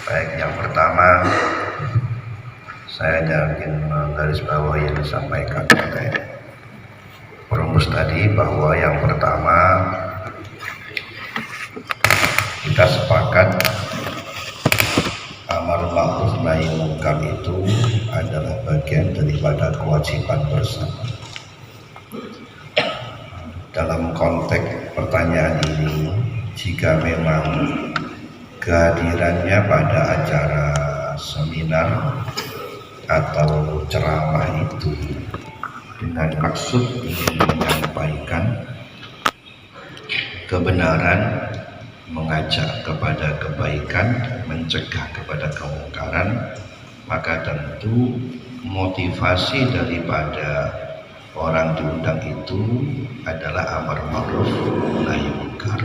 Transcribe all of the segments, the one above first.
Baik, yang pertama saya ingin menggarisbawahi yang disampaikan oleh perumus tadi, bahwa yang pertama kita sepakat amar ma'ruf nahi munkar itu adalah bagian daripada kewajiban bersama. Dalam konteks pertanyaan ini, jika memang kehadirannya pada acara seminar atau ceramah itu dengan maksud ingin menyampaikan kebenaran, mengajak kepada kebaikan, mencegah kepada kemungkaran, maka tentu motivasi daripada orang diundang itu adalah amar ma'ruf nahi munkar.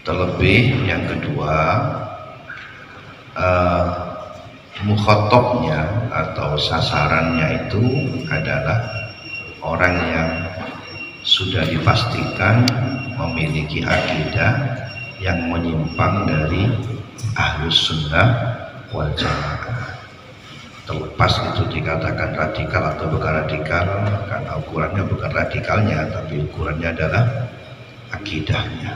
Terlebih yang kedua, mukhatabnya atau sasarannya itu adalah orang yang sudah dipastikan memiliki akidah yang menyimpang dari ahlus sunnah wal jamaah. Terlepas itu dikatakan radikal atau bukan radikal, karena ukurannya bukan radikalnya, tapi ukurannya adalah akidahnya.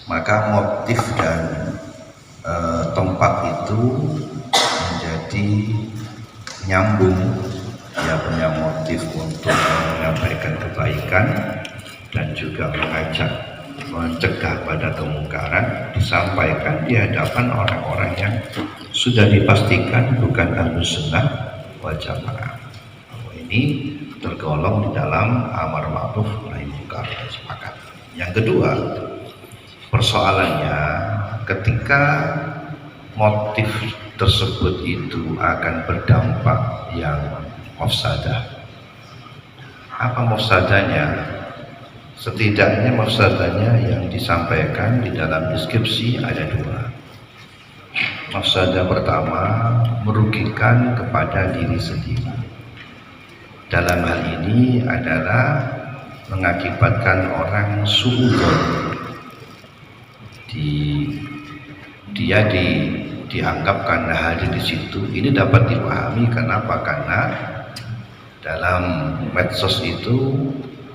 Maka motif dan tempat itu menjadi nyambung. Dia punya motif untuk menyampaikan kebaikan dan juga mengajak, mencegah pada kemungkaran, disampaikan di hadapan orang-orang yang sudah dipastikan bukan ahlus sunnah wal jamaah. Ini tergolong di dalam amar ma'ruf nahi munkar, sepakat. Yang kedua, persoalannya ketika motif tersebut itu akan berdampak yang mafsadah. Apa mafsadahnya? Setidaknya mafsadahnya yang disampaikan di dalam deskripsi ada dua. Mafsadah pertama, merugikan kepada diri sendiri. Dalam hal ini adalah mengakibatkan orang suudzon. Dia dianggap karena hadir di situ. Ini dapat dipahami kenapa? Karena dalam medsos itu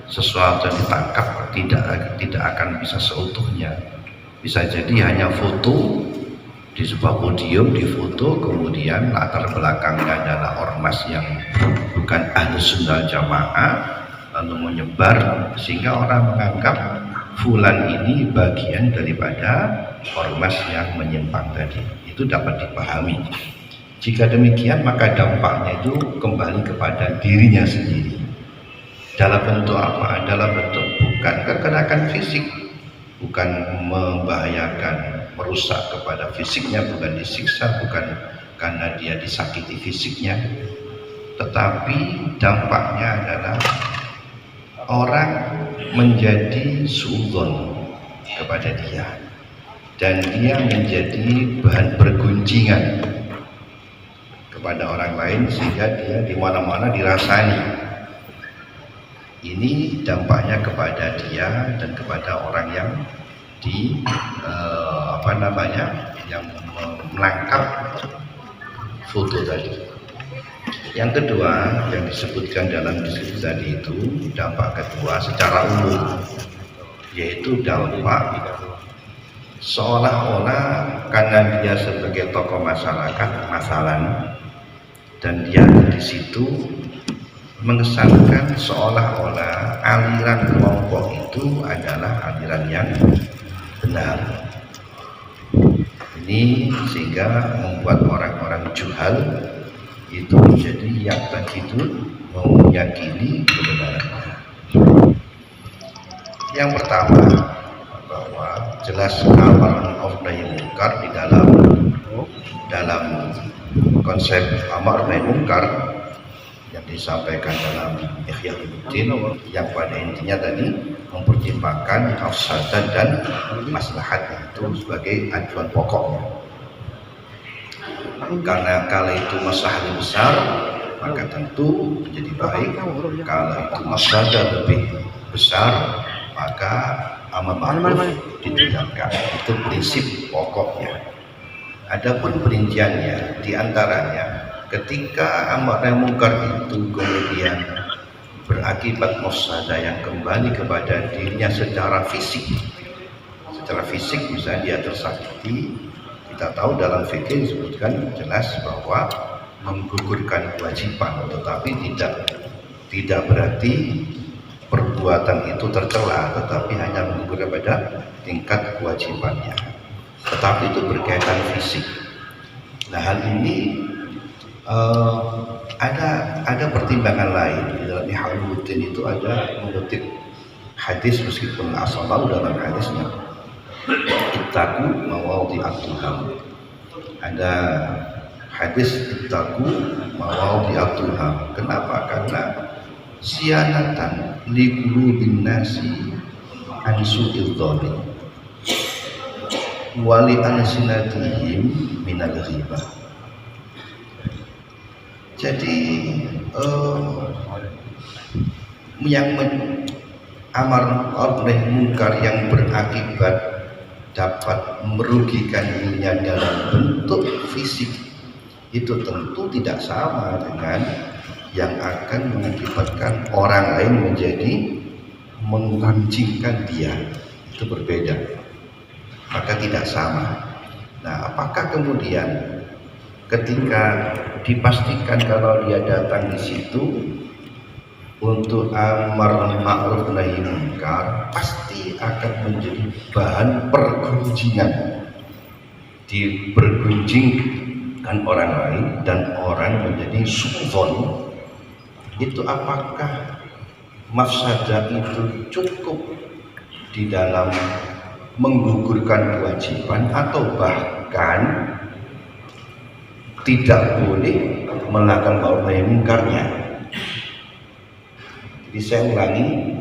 sesuatu yang ditangkap tidak akan bisa seutuhnya. Bisa jadi hanya foto di sebuah podium, difoto, kemudian latar belakangnya adalah ormas yang bukan ahlus sunnah jamaah, lalu menyebar sehingga orang menganggap fulan ini bagian daripada ormas yang menyimpang tadi. Itu dapat dipahami. Jika demikian, maka dampaknya itu kembali kepada dirinya sendiri. Dalam bentuk apa? Dalam bentuk bukan kekerasan fisik, bukan membahayakan, merusak kepada fisiknya, bukan disiksa, bukan karena dia disakiti fisiknya, tetapi dampaknya adalah orang menjadi suudzon kepada dia dan dia menjadi bahan pergunjingan kepada orang lain sehingga dia di mana-mana dirasani. Ini dampaknya kepada dia dan kepada orang yang yang melangkap foto tadi. Yang kedua yang disebutkan dalam diskusi tadi itu dampak kedua secara umum, yaitu dampak seolah-olah karena dia sebagai tokoh masyarakat masalah dan dia di situ mengesankan seolah-olah aliran kelompok itu adalah aliran yang benar. Ini sehingga membuat orang-orang juhal itu menjadi yang begitu meyakini kebenarannya. Yang pertama, bahwa jelas amar ma'ruf nahi munkar di dalam dalam konsep amar nahi mungkar yang disampaikan dalam Ihya Ulumuddin, yang pada intinya tadi mempertimbangkan mafsadah dan maslahat itu sebagai acuan pokoknya. Karena kalau itu maslahatnya besar, maka tentu menjadi baik. Kalau itu maslahat lebih besar, maka amar ma'ruf ditinggalkan. Itu prinsip pokoknya. Adapun perinciannya, diantaranya ketika amar nahi mungkar itu kemudian berakibat mafsadah yang kembali kepada dirinya secara fisik. Secara fisik misalnya dia tersakiti, kita tahu dalam fikih disebutkan jelas bahwa menggugurkan kewajiban, tetapi tidak berarti perbuatan itu tercela, tetapi hanya menggugurkan pada tingkat kewajibannya. Tetapi itu berkaitan fisik. Nah, hal ini ada pertimbangan lain. Di dalam Ihya Ulumuddin itu ada mengutip hadis, meskipun asal lalu dalam hadisnya ittaqu mawadhi'at-tuham. Ada hadis ittaqu mawadhi'at-tuham. Kenapa? Karena sianatan li qulubin nasi an su'il dhanni wa li alsinatihim minal ghibah. Jadi yang amar ma'ruf nahi mungkar yang berakibat dapat merugikan dirinya dalam bentuk fisik itu tentu tidak sama dengan yang akan mengakibatkan orang lain menjadi menggunjingkan dia. Itu berbeda, maka tidak sama. Nah, apakah kemudian ketika dipastikan kalau dia datang di situ untuk amar ma'ruf nahi mungkar, pasti akan menjadi bahan pergunjingan, dipergunjingkan orang lain dan orang menjadi suudzon. Itu apakah mafsadah itu cukup di dalam menggugurkan kewajiban atau bahkan tidak boleh melakukan ma'ruf nahi mungkarnya? Jadi saya ulangi,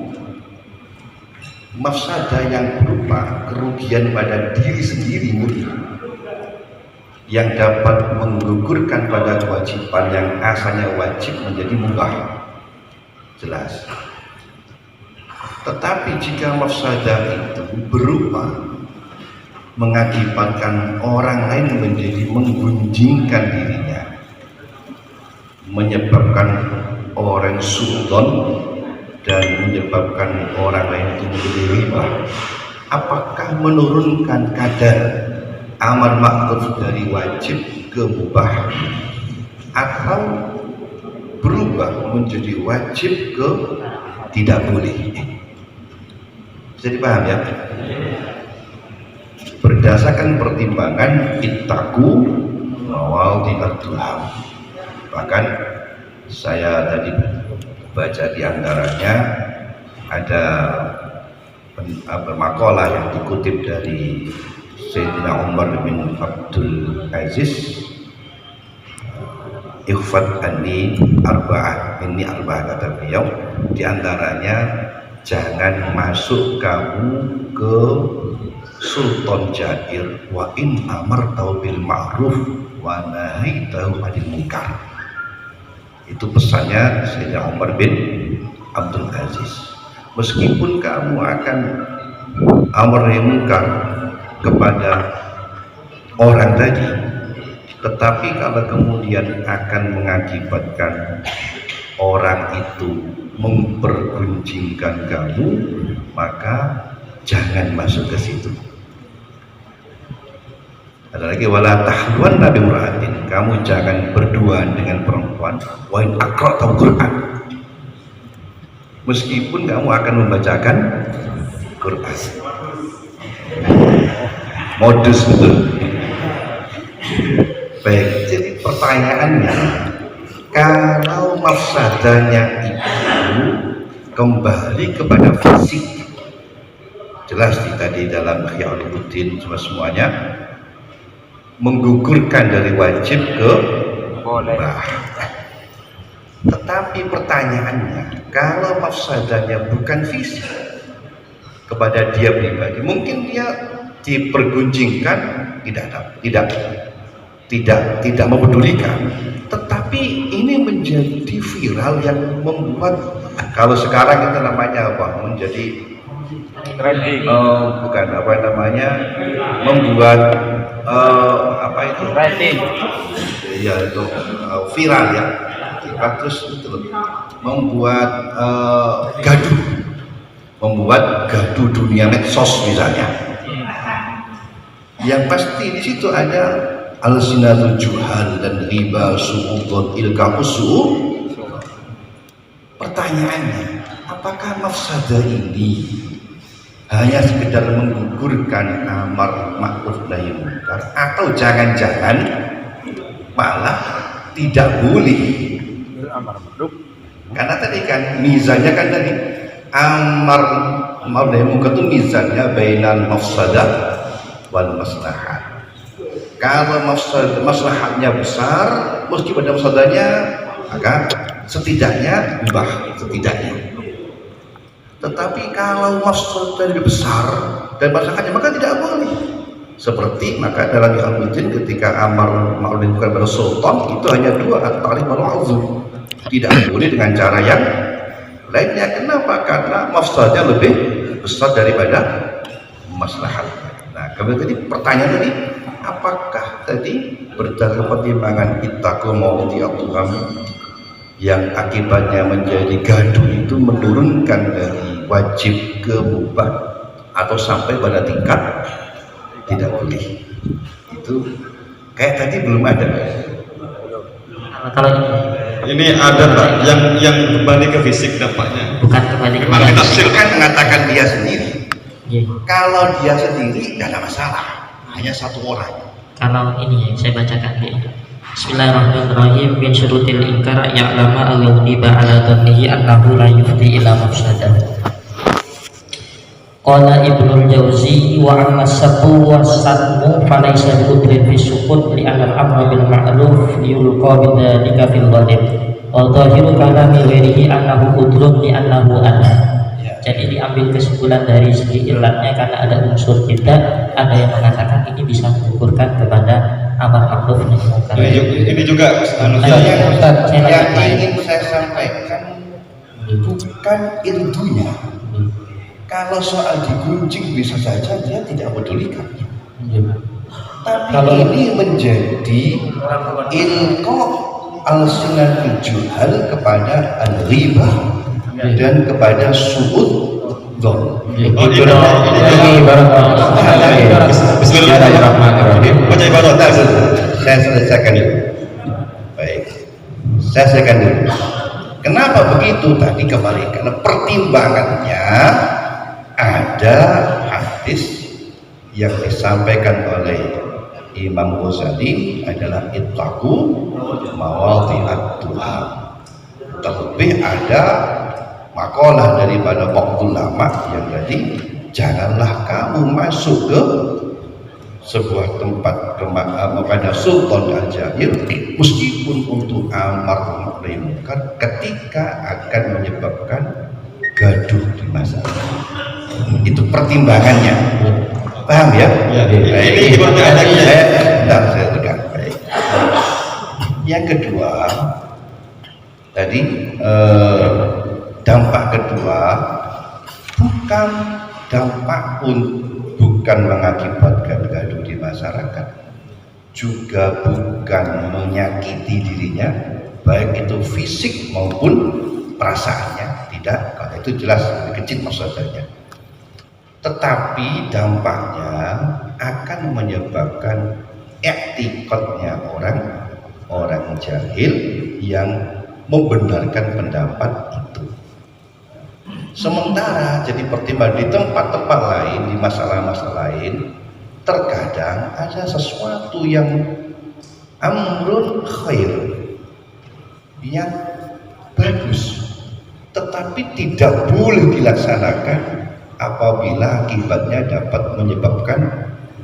mafsadah yang berupa kerugian pada diri sendiri yang dapat menggugurkan pada kewajiban yang asalnya wajib menjadi mubah, jelas. Tetapi jika mafsadah itu berupa mengakibatkan orang lain menjadi menggunjingkan dirinya, menyebabkan orang suudzon dan menyebabkan orang lain itu menjadi riba, apakah menurunkan kadar amar ma'ruf dari wajib ke mubah atau berubah menjadi wajib ke tidak boleh? Bisa dipaham ya? Berdasarkan pertimbangan ittaqu mawadhi'at-tuham. Bahkan saya tadi baca di antaranya ada makalah yang dikutip dari Sayyidina Umar bin Abdul Aziz, ikhfat anni arba'ah, ini arba'ah kata beliau, di antaranya jangan masuk kamu ke sultan jair wa in amartahu bil ma'ruf wa nahaitahu 'anil munkar. Itu pesannya Sayyidina Umar bin Abdul Aziz. Meskipun kamu akan amar nahi mungkar kepada orang tadi, tetapi kalau kemudian akan mengakibatkan orang itu mempergunjingkan kamu, maka jangan masuk ke situ. Ada lagi, wala tahluan nabi muratin, kamu jangan berduaan dengan perempuan wa in aqra'ta Quran, meskipun kamu akan membacakan Quran. Modus betul. Baik, jadi pertanyaannya, kalau mafsadahnya itu kembali kepada fisik, jelas tadi dalam Ihya Ulumuddin semuanya menggugurkan dari wajib ke Boleh. Tetapi pertanyaannya, kalau mafsadahnya bukan fisik kepada dia pribadi, mungkin dia dipergunjingkan tidak mempedulikan, tetapi ini menjadi viral yang membuat, kalau sekarang itu namanya apa, menjadi Trending. bukan apa namanya, membuat apa itu Trending. ya itu viral ya, terus itu membuat gaduh dunia medsos misalnya. Yang pasti di situ ada al-sinatul juhal dan riba su'udun ilka usu'. Pertanyaannya, apakah mafsadah ini hanya sekedar menggugurkan amar ma'ruf nahi munkar, atau jangan-jangan malah tidak boleh? Karena tadi kan mizannya kan tadi amar ma'ruf nahi munkar itu mizannya bainal mafsadah wal maslahat. Kalau maslahatnya besar, meski pada mafsadahnya, maka setidaknya mubah, setidaknya. Tetapi kalau mafsadahnya besar dan maslahatnya, maka tidak boleh. Seperti maka dalam Al-Mutin ketika amar ma'ruf nahi munkar pada sultan itu hanya dua, at-ta'rif wal 'azl. Tidak boleh dengan cara yang lainnya. Kenapa? Karena mafsadahnya lebih besar daripada maslahat. Nah, kemudian tadi pertanyaan tadi, apakah tadi berdasarkan pertimbangan ittaqu mawdi'atuham yang akibatnya menjadi gaduh itu menurunkan dari wajib ke mubah atau sampai pada tingkat tidak boleh? Itu kayak tadi belum ada. Kalau ini ada Pak yang kembali ke fisik dampaknya. bukan kembali ke Memang kita Tafsir kan mengatakan dia sendiri. Iya. Kalau dia sendiri tidak ada masalah, hanya satu orang. Kalau ini saya bacakan di Bismillahirrahmanirrahim. Min syurutil inkar ya'lama al-yawdiba ala dhannihi annahu la yufdi ila mafsadah. Qala Ibnul Jauzi wa amma sabu wa satmu falaysa bi'udrin fi sukut li'anna al-amra bil ma'ruf yulqa bidzalika fil ghalib wa dhahiru kalami ghairihi annahu udrun li'annahu anna. Jadi diambil kesimpulan dari segi ilatnya karena ada unsur tidak, ada yang mengatakan ini bisa mengukurkan kepada amar ma'ruf nahi munkar. Ini juga Yang ingin saya sampaikan bukan ilmunya. Kalau soal digunjing bisa saja dia tidak pedulikan. Tapi ini menjadi ilqa al-sinatul juhal kepada al-ghibah dan kepada su'udzon. Bismillahirrahmanirrahim. Baca ibarat. Saya selesaikan dulu. Baik, saya selesaikan dulu. Kenapa begitu? Tadi kembali karena pertimbangannya ada hadis yang disampaikan oleh Imam Ghazali adalah ittaqu mawadhi'at duha. Terlebih ada makalah daripada Ba'dul ulama yang tadi, janganlah kamu masuk ke sebuah tempat kepada sultan al-jahil meskipun untuk amar ma'ruf nahi munkar ketika akan menyebabkan gaduh di masyarakat. Itu pertimbangannya. Paham ya? Ini ibaratnya ada saya tekan. Baik. Yang kedua tadi dampak kedua bukan dampak bukan mengakibatkan gaduh di masyarakat, juga bukan menyakiti dirinya, baik itu fisik maupun perasaannya, tidak. Kalau itu jelas lebih kecil maksudnya. Tetapi dampaknya akan menyebabkan i'tiqadnya orang jahil yang membenarkan pendapat itu. Sementara jadi pertimbangan di tempat-tempat lain, di masalah-masalah lain, terkadang ada sesuatu yang amrun khair, yang bagus, tetapi tidak boleh dilaksanakan apabila akibatnya dapat menyebabkan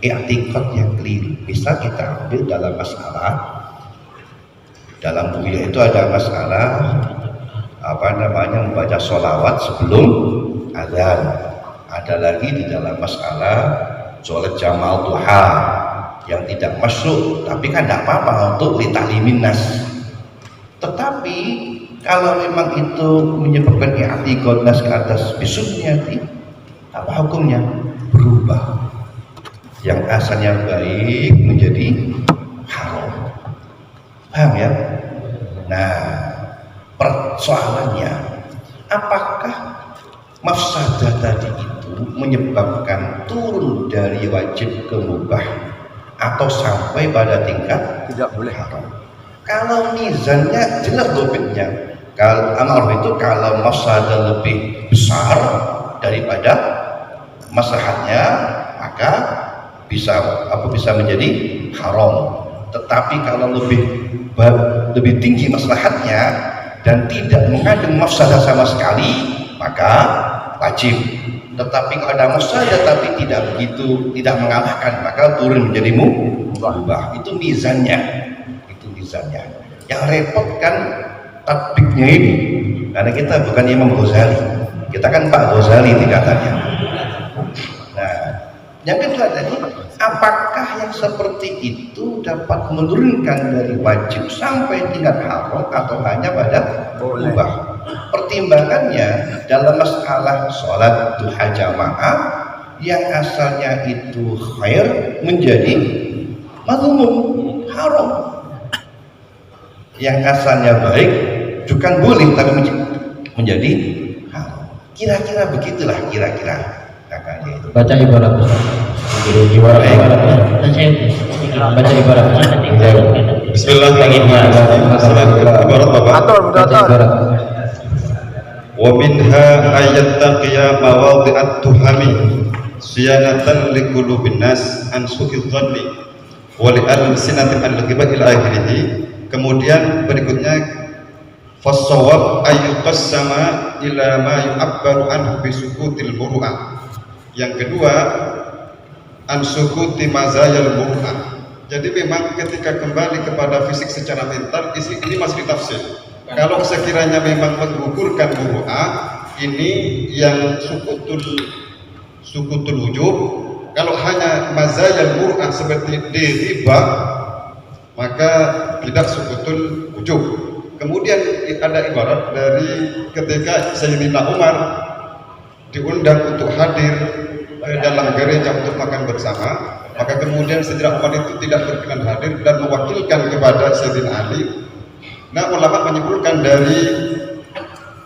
i'tikad yang keliru. Misal kita ambil dalam masalah, dalam buku itu ada masalah membaca sholawat sebelum azan. Ada lagi di dalam masalah sholat jamaah duha yang tidak masuk, tapi kan tidak apa-apa untuk lita'limin nas. Tetapi kalau memang itu menyebabkan i'tikad nas ke atas bisunniyati, apa hukumnya? Berubah. Yang asalnya baik menjadi haram. Paham ya? Nah, persoalannya, apakah mafsadah tadi itu menyebabkan turun dari wajib ke mubah atau sampai pada tingkat Tidak boleh. haram? Kalau mizannya jelas dobitnya. Kalau amar itu kalau mafsadah lebih besar daripada maslahatnya, maka bisa menjadi haram. Tetapi kalau lebih tinggi maslahatnya dan tidak mengandung mafsadah sama sekali, maka wajib. Tetapi kalau ada mafsadah tapi tidak mengalahkan, maka turun menjadi mubah. Itu mizannya. Yang repot kan tatbiknya ini, karena kita bukan Imam Ghazali, kita kan Pak Ghazali tingkatannya. Nah, yang kedua tadi, apakah yang seperti itu dapat menurunkan dari wajib sampai tingkat haram atau hanya pada mubah? Pertimbangannya dalam masalah sholat duha jamaah yang asalnya itu khair menjadi mazmum, haram. Yang asalnya baik bukan boleh tapi menjadi haram. Kira-kira begitulah kira-kira kakaknya itu. Baca ibarat baca ibarat. Bismillahirrahmanirrahim. Ibarat Bapak. Ibarat. Wa minha ayat taqiya mawadhi'at tuhami siyanatan liqulubin nas an su'idh dhanni wa li al-sinatin al-ghibah ila akhirih. Kemudian berikutnya fassawab ayyuqassama ila ma yu'abbaru anhu bi sukutil muru'ah. Yang kedua an sukuti mazayal muru'ah. Jadi memang ketika kembali kepada fisik secara mental ini masih ditafsir. Kalau sekiranya memang menggugurkan muru'ah, ini yang sukutul wujub. Kalau hanya mazayal muru'ah seperti riba, maka tidak sukutul wujub. Kemudian ada ibarat dari ketika Sayyidina Umar diundang untuk hadir dalam gereja untuk makan bersama, maka kemudian Sayyidina Umar itu tidak berkenan hadir dan mewakilkan kepada Sayyidina Ali. Nah, ulama menyimpulkan dari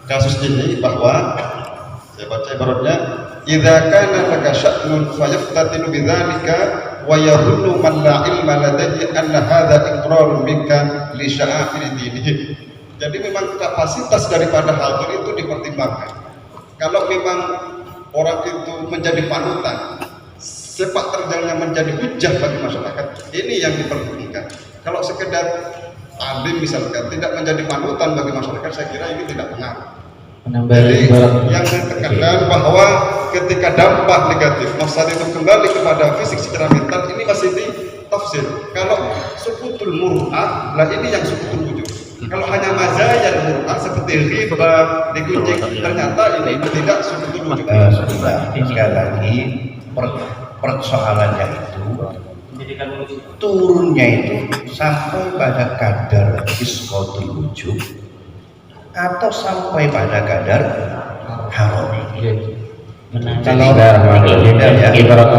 kasus ini bahwa, saya baca ibaratnya, idza kana laka sya'nun fayaftatinu bidzalika wa yadhunnu man la ilma ladayhi anna hadza iqrarun minka li sya'a'ir dinihi. Jadi memang kapasitas daripada hal itu dipertimbangkan. Kalau memang orang itu menjadi panutan, sepak terjangnya menjadi hujah bagi masyarakat, ini yang diperlukan. Kalau sekedar alim misalkan tidak menjadi panutan bagi masyarakat, saya kira ini tidak pengaruh. Jadi yang ditekankan bahwa ketika dampak negatif mafsadah itu kembali kepada fisik secara mental, ini masih ditafsir. Kalau sukutul muru'ah, nah ini yang sukutul wujud. Kalau hanya mazayal muru'ah seperti riba, digunjing, ternyata ini tidak sukutul wujud. Sekali lagi persoalannya itu turunnya itu sampai pada kadar isqatul wujub atau sampai pada kadar haram. Kalau ibarat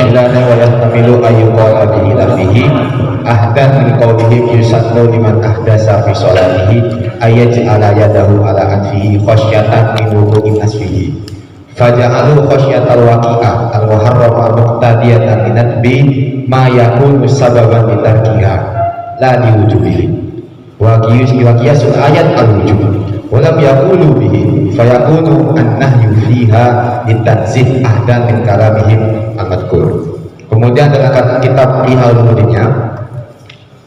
lana wa yastamilu ayyuqala bihi lafihi ahdan min qawlihim yusallu liman ahdasa fi sholatihi ayaj'ala yadahu ala anfihi khasyatan min wudu'in asfihi faja'alu khasyatal waqi'ah al-muharram al-muqtadiyatan linatbi ma yakunu sababan litarkiha la liwujubihi wa qiyasul ayat al-wujub walam yaqulu bihi fayakunu an-nahyu fiha litanzih ahdan min kalamihim al-madhkur. Kemudian dengan kata kitab Ihal Muridnya,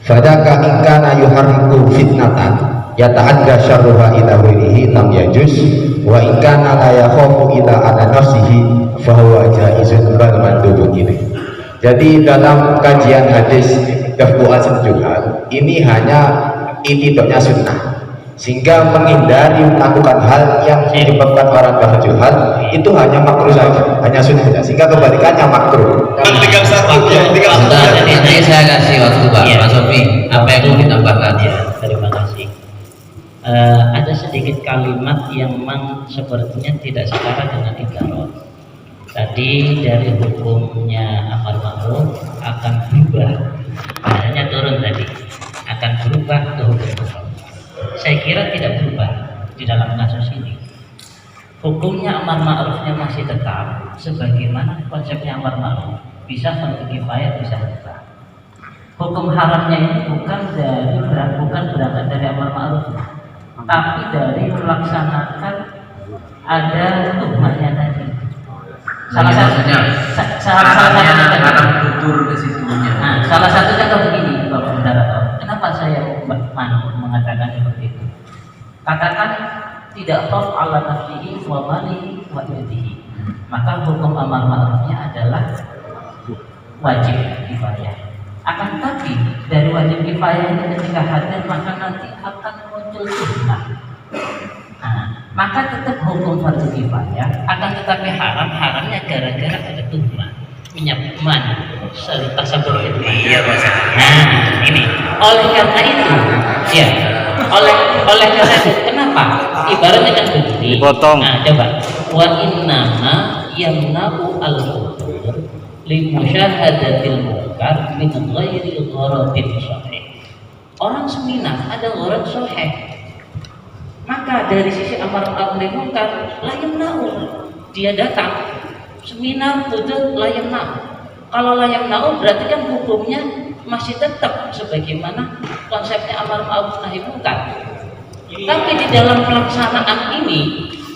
fadaka ingkana yuharriku fitnatan yata'adda syarruha ila wirihi lam yajuz wa ingkana la yakhafu ila ala nafsihi fahuwa jaizun bal mandubun ini. Jadi dalam kajian hadis Dafu Al-Juhal ini hanya itidaknya sunnah, sehingga menghindari melakukan hal yang menyebabkan orang berjuhal itu hanya makruh saja, hanya sunnah saja, sehingga kebalikannya makruh. Tinggal satu ya, tinggal satu. Nanti saya kasih waktu Pak, Iya. Mas Sofi, apa yang mau ditambahkan? Ya, terima kasih. Ada sedikit kalimat yang memang sepertinya tidak setara dengan ibarat. Tadi dari hukumnya amar ma'ruf akan berubah, adanya turun tadi, akan berubah ke hukum. Saya kira tidak berubah di dalam kasus ini. Hukumnya amar ma'rufnya masih tetap sebagaimana konsepnya amar ma'ruf, bisa fardu kifayah, bisa tetap. Hukum haramnya ini bukan berangkat dari amar ma'ruf, tapi dari melaksanakan ada tuhmahnya tadi. Salah satunya haram tutur ke situnya. Nah, salah satunya kalau begini, Bapak Moderator, kenapa saya mengatakan seperti itu? Katakan tidak khauf ala nafsihi wa malihi wa irdihi, maka hukum amar ma'rufnya adalah wajib kifayah. Akan tetapi dari wajib kifayah ini ketika hadir maka nanti akan muncul tuhmah. Nah, maka tetap hukum fardu kifayah, akan tetapi haramnya gara-gara ada tuhmah, penyaman, tasabur itu. Iya, Pak. Nah, ini. Oleh karena itu, ya. Oleh karena itu, kenapa? Ibaratnya kan begini. Dipotong. Nah, coba. Wa innama yamna'u al-kufur li musyahadatil munkar min ghairi gharadin sahih. Orang seminar ada gharad sahih. Maka dari sisi amar ma'ruf nahi munkar la yamna'u, dia datang seminar butuh la yamna'u. Kalau la yamna'u berarti kan hukumnya masih tetap sebagaimana konsepnya amar ma'ruf nahi munkar. Tapi di dalam pelaksanaan ini,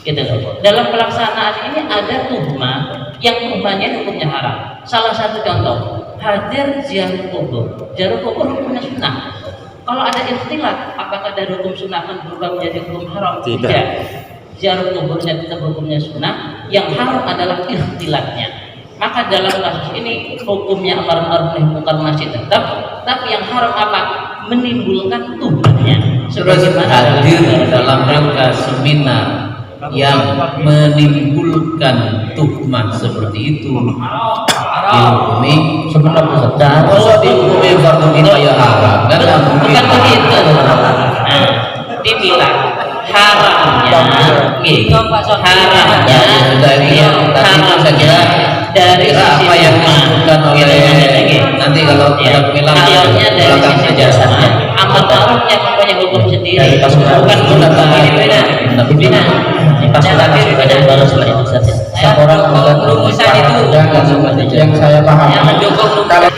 gitu loh. Dalam pelaksanaan ini ada tuhmah yang tuhmahnya hukumnya haram. Salah satu contoh, hadir ziarah kubur. Ziarah kubur hukumnya sunnah. Kalau ada ikhtilaf, apakah dari hukum sunnah akan berubah menjadi hukum haram? Tidak. Ziarah kuburnya tetap hukumnya sunnah. Yang haram adalah ikhtilafnya. Maka dalam kasus ini hukumnya amar ma'ruf nahi munkar masih tetap, tapi yang haram apa? Menimbulkan tuhmahnya. Terus hadir dalam rangka seminar yang menimbulkan tuhmah seperti itu dihukumi Sebenarnya sedang dihukumi fardu kifayah haram kan? bukan begitu. Nah, dibilang haramnya, haramnya dari sisi apa yang disebutkan oleh nanti kalau bilang halalnya dari sisi jasanya, amal ma'rufnya punya hukum sendiri, bukan hukum ini beda. Baru setelah itu saja. Rumusan itu yang saya pahami yang mendukung berubah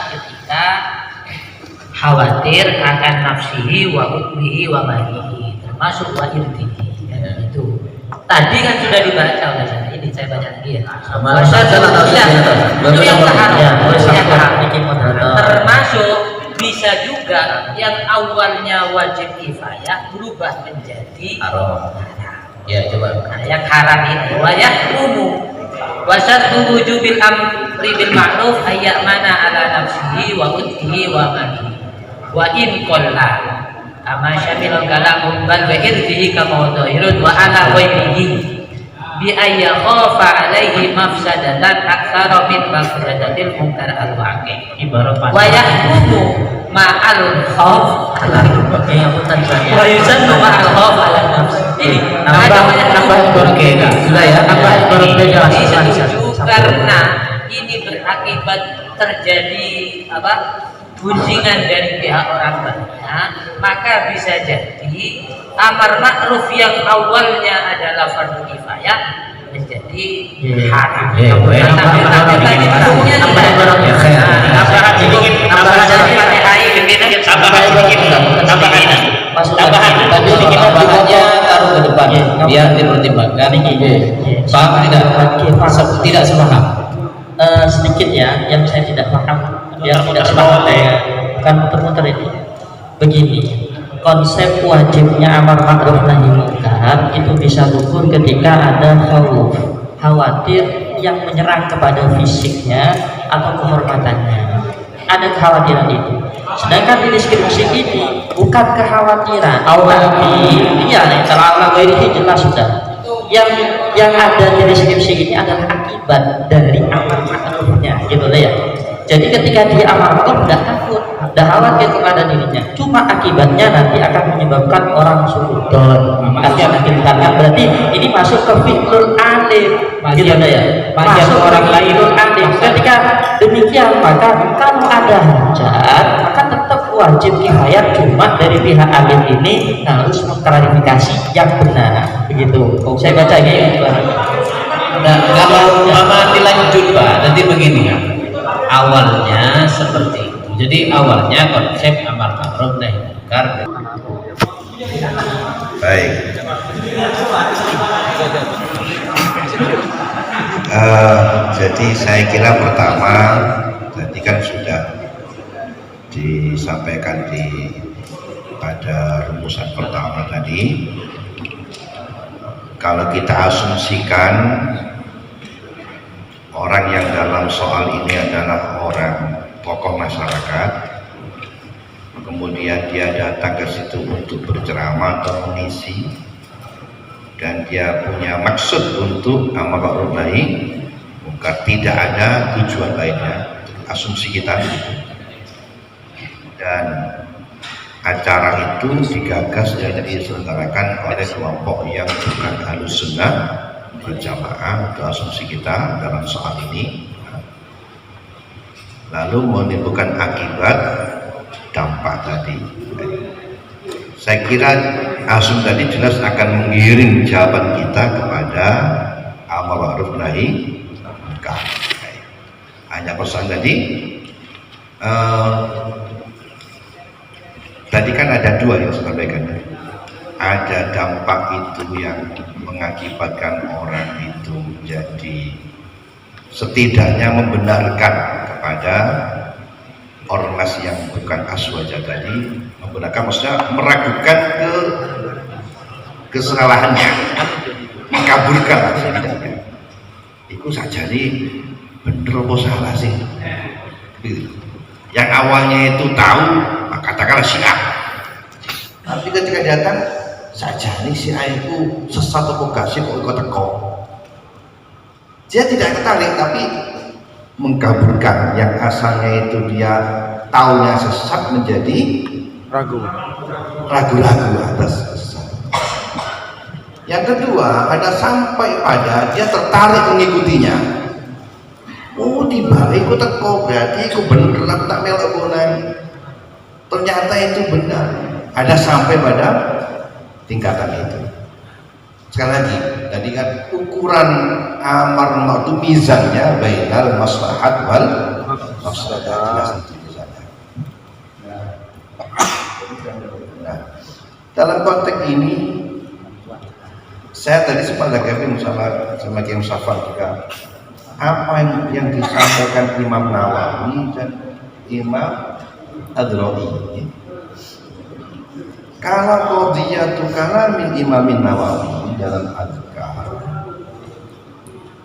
ketika khawatir akan nafsihi wa hukmihi wa malihi, termasuk wa irdihi. Itu tadi kan sudah dibaca oleh saya. Ini saya baca lagi ya. Itu yang termasuk bisa juga yang awalnya wajib kifayah berubah menjadi haram. Ya coba. Nah, yang haram itu wajah umum. Wasat wujubil amri bil ma'ruf ayat mana ala nafsihi wa udhihi wa malihi. Wa in qalla ama syamil kalam bal wa irdihi kama dhahirun wa ala ghairihi bi ayya khafa alaihi mafsadatan aktsara min mafsadatil munkar al-waqi. Ibarat wa yahkumu ma'al khauf ala wa yusannu ma'al khauf ala nafs. Ini namanya berbeda. Sudah ya, berbeda karena ini berakibat terjadi gunjingan dari pihak orang banyak, maka bisa jadi amar ma'ruf yang awalnya adalah fardu kifayah menjadi haram. Tambahannya taruh ke depan biar dipertimbangkan. Paham tidak sepaham? Sedikit ya, yang saya tidak paham, yang tidak sepaham kan muter-muter ini. Begini, konsep wajibnya amar ma'ruf nahi munkar itu bisa gugur ketika ada khauf, khawatir yang menyerang kepada fisiknya atau kehormatannya. Ada kekhawatiran itu. Sedangkan di deskripsi ini bukan kekhawatiran. Tapi iya, ta'ala ghairihi jelas sudah. Yang ada di deskripsi ini adalah akibat dari amal ma'rufnya, gitu ya. Jadi ketika dia amal ma'ruf tidak takut, tidak khawatir kepada dirinya. Cuma akibatnya nanti akan menyebabkan orang sudon, artinya menghilangkan. Berarti ini masuk ke fi'lul alim, gitu ya. Masuk orang lainul alim. Ketika demikian maka kalau ada hajat maka tetap wajib kifayah, cuma dari pihak alim ini harus mengklarifikasi yang benar, begitu. Saya baca ini. Nah, kalau mama dilanjut Pak, nanti begini ya. Awalnya seperti itu. Jadi awalnya konsep amar ma'ruf nahi munkar. Baik. Jadi saya kira pertama tadi kan sudah disampaikan pada rumusan pertama tadi. Kalau kita asumsikan orang yang dalam soal ini adalah orang tokoh masyarakat, kemudian dia datang ke situ untuk berceramah atau mengisi, dan dia punya maksud untuk amar ma'ruf nahi munkar, tidak ada tujuan lainnya, asumsi kita itu. Dan acara itu digagas dan diselenggarakan oleh kelompok yang bukan Ahlus Sunnah berjamaah, itu asumsi kita dalam soal ini. Lalu menimbulkan akibat dampak tadi. Saya kira asum tadi jelas akan mengiring jawaban kita kepada amar ma'ruf nahi munkar. Hanya pesan tadi, tadi kan ada dua yang saya sampaikan. Ada dampak itu yang mengakibatkan orang itu jadi setidaknya membenarkan kepada ormas yang bukan aswaja tadi, membenarkan maksudnya meragukan kesalahannya, mengkaburkan setidaknya. Itu saja nih bener apa salah sih? Yang awalnya itu tahu, katakanlah Syiah, tapi ketika datang saja nih Syiah itu sesat atau kasih kok ikut teko. Dia tidak tertarik tapi mengkaburkan yang asalnya itu dia taunya sesat menjadi ragu-ragu atas sesat. Yang kedua, ada sampai pada dia tertarik mengikutinya. Oh, tiba ikut teko berarti itu bener, aku tak melok gunai. Ternyata itu benar. Ada sampai pada tingkatan itu. Sekali lagi, tadi kan ukuran amar ma'ruf mizannya bainal maslahat wal mafsadah. Nah, dalam konteks ini saya tadi sempat lagi sama Kiai Musafar juga, apa yang disampaikan Imam Nawawi dan Imam Adra'i. Kalau qadiyatu kalamin Imamin Nawawi dalam Adhkar,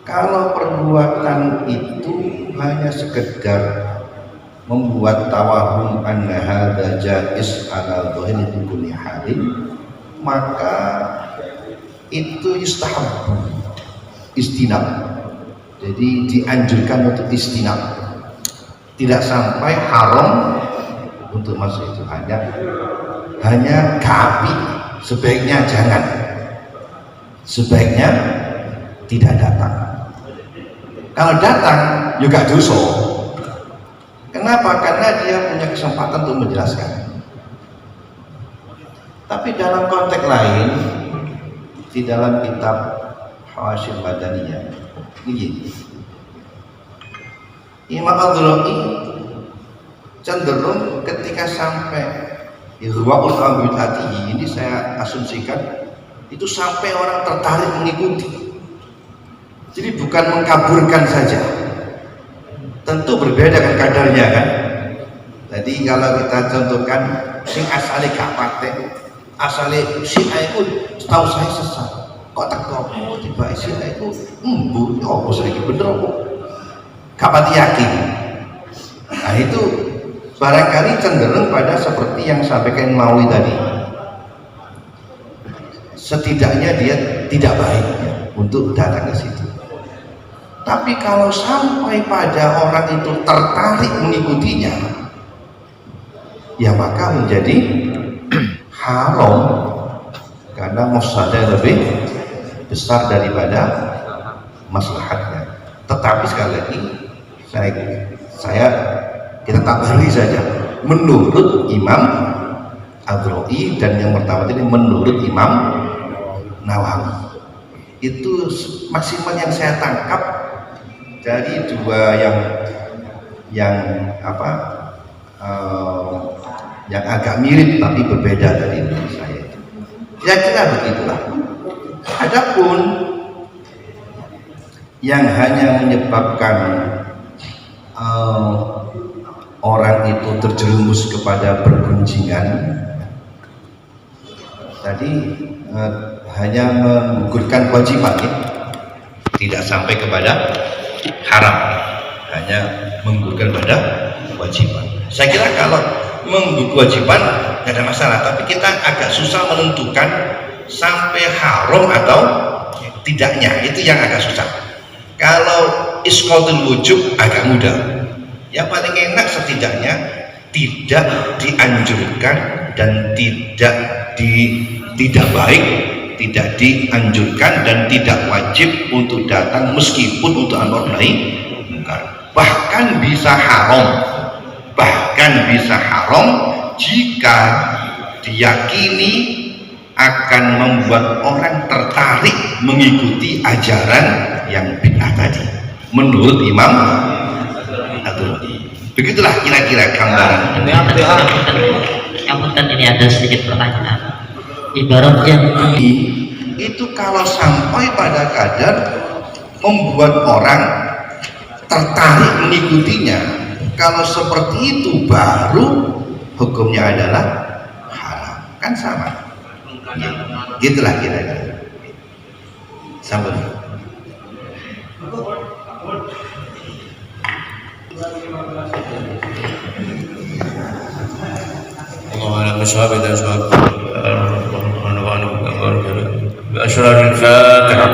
kalau perbuatan itu hanya sekedar membuat tawahum anna hadza jaiz ala dhahiri kulli halin, maka itu yustahab, istinab. Jadi dianjurkan untuk istinab, tidak sampai haram untuk masuk itu, hanya kami sebaiknya jangan, sebaiknya tidak datang. Kalau datang juga dosa. Kenapa? Karena dia punya kesempatan untuk menjelaskan. Tapi dalam konteks lain, di dalam kitab Hawasyil Madaniyah ini, Imam Adra'i cenderung ketika sampai Ihwa'ul Ambid hati ini, saya asumsikan itu sampai orang tertarik mengikuti. Jadi bukan mengkaburkan saja. Tentu berbeda kan kadarnya kan. Jadi kalau kita contohkan sing asale gak patek, asale Syiah itu setahu saya sesat. Kok teko tiba Syiah itu embu, ya apa saiki bener apa? Gak pati yakin. Nah itu barangkali cenderung pada seperti yang sampaikan Maui tadi. Setidaknya dia tidak baik ya, untuk datang ke situ. Tapi kalau sampai pada orang itu tertarik mengikutinya, ya maka menjadi haram karena mafsadah lebih besar daripada maslahatnya. Tetapi sekali lagi kita tabari saja menurut Imam Adro'i, dan yang pertama ini menurut Imam Nawawi. Itu maksimal yang saya tangkap dari dua yang agak mirip tapi berbeda dari saya. Kira-kira begitulah. Adapun yang hanya menyebabkan orang itu terjerumus kepada pergunjingan tadi hanya menggugurkan kewajiban, tidak sampai kepada haram, hanya menggugurkan pada kewajiban. Saya kira kalau menggugurkan kewajiban tidak ada masalah, tapi kita agak susah menentukan sampai haram atau tidaknya, itu yang agak susah. Kalau isqatul wujub agak mudah, yang paling enak setidaknya tidak dianjurkan dan tidak baik, tidak dianjurkan dan tidak wajib untuk datang meskipun untuk amar nahi munkar. Bahkan bisa haram jika diyakini akan membuat orang tertarik mengikuti ajaran yang bid'ah tadi menurut Imam Adro'i. Begitulah kira-kira gambaran. Ini ada sedikit pertanyaan. Ibarat yang itu kalau sampai pada kadar membuat orang tertarik mengikutinya, kalau seperti itu baru hukumnya adalah haram, kan sama. Ya, gitulah kira-kira. Sampai. اللهم صل على بأشرار الفاتحة